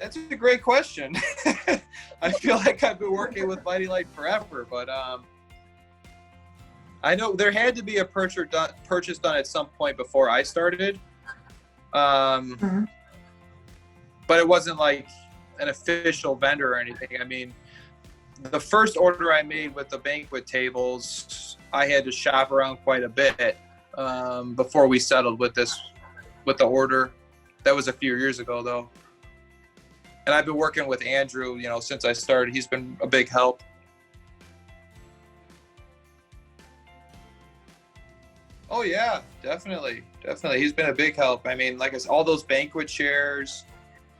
That's a great question. I feel like I've been working with MityLite forever, but I know there had to be a purchase done at some point before I started. But it wasn't like an official vendor or anything. I mean, the first order I made with the banquet tables, I had to shop around quite a bit before we settled with the order. That was a few years ago, though. And I've been working with Andrew, since I started. He's been a big help. Oh yeah, definitely. He's been a big help. I mean, like I said, all those banquet chairs,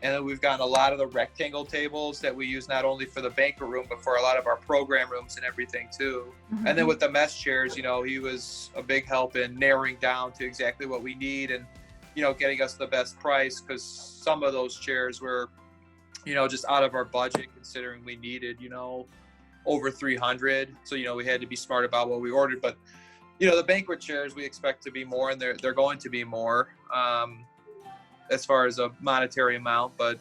and then we've gotten a lot of the rectangle tables that we use not only for the banquet room, but for a lot of our program rooms and everything too. Mm-hmm. And then with the mesh chairs, he was a big help in narrowing down to exactly what we need and, getting us the best price, because some of those chairs were, just out of our budget, considering we needed, over 300. So, we had to be smart about what we ordered. But, the banquet chairs we expect to be more, and they're going to be more as far as a monetary amount, but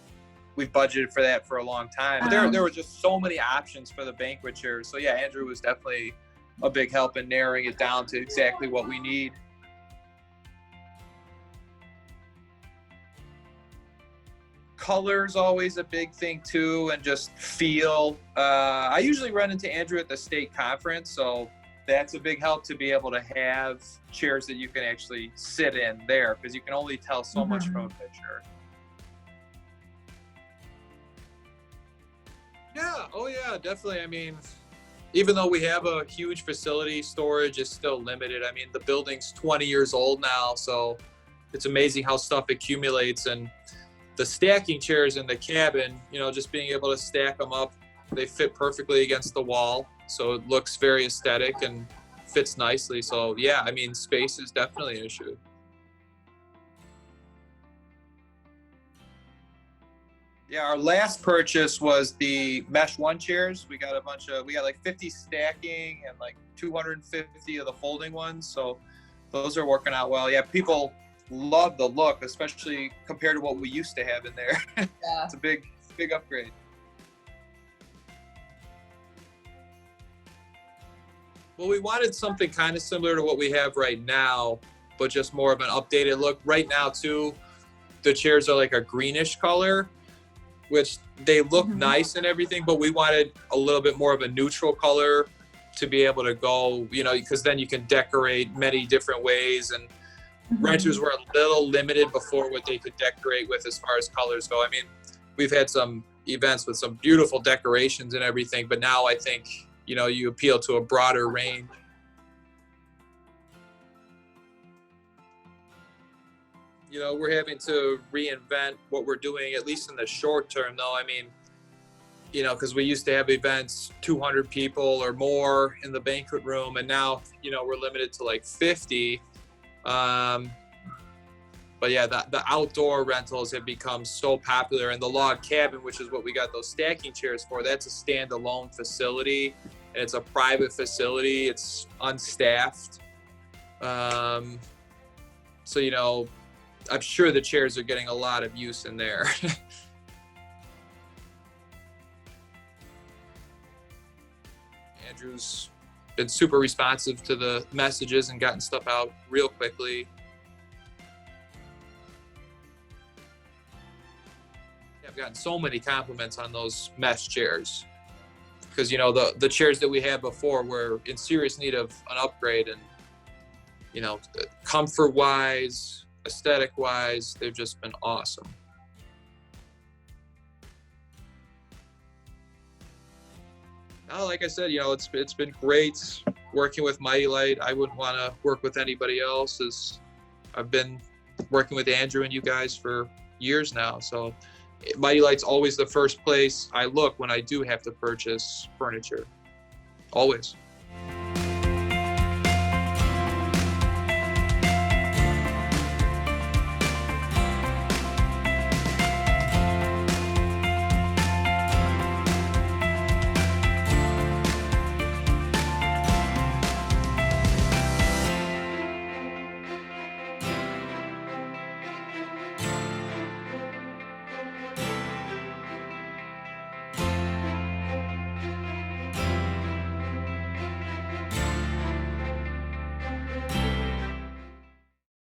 we've budgeted for that for a long time. There were just so many options for the banquet chairs. So yeah, Andrew was definitely a big help in narrowing it down to exactly what we need. Color's always a big thing too, and just feel. I usually run into Andrew at the state conference, so that's a big help to be able to have chairs that you can actually sit in there, because you can only tell so much from a picture. Yeah, oh yeah, definitely. I mean, even though we have a huge facility, storage is still limited. I mean, the building's 20 years old now, so it's amazing how stuff accumulates. And the stacking chairs in the cabin, just being able to stack them up, they fit perfectly against the wall. So it looks very aesthetic and fits nicely. So yeah, I mean, space is definitely an issue. Yeah, our last purchase was the Mesh 1 chairs. We got like 50 stacking and like 250 of the folding ones. So those are working out well. Yeah, people love the look, especially compared to what we used to have in there. Yeah. It's a big upgrade. Well, we wanted something kind of similar to what we have right now, but just more of an updated look. Right now, too, the chairs are like a greenish color, which they look nice and everything, but we wanted a little bit more of a neutral color to be able to go, because then you can decorate many different ways. And renters were a little limited before what they could decorate with as far as colors go. I mean, we've had some events with some beautiful decorations and everything, but now I think you appeal to a broader range. We're having to reinvent what we're doing, at least in the short term, though. I mean, because we used to have events, 200 people or more in the banquet room, and now, we're limited to like 50. But yeah, the outdoor rentals have become so popular, and the log cabin, which is what we got those stacking chairs for, that's a standalone facility, and it's a private facility. It's unstaffed. So, I'm sure the chairs are getting a lot of use in there. Andrew's been super responsive to the messages and gotten stuff out real quickly. I've gotten so many compliments on those mesh chairs, because the chairs that we had before were in serious need of an upgrade, and comfort wise, aesthetic wise, they've just been awesome. Now, like I said, it's been great working with MityLite. I wouldn't want to work with anybody else, as I've been working with Andrew and you guys for years now. So MityLite's always the first place I look when I do have to purchase furniture. Always.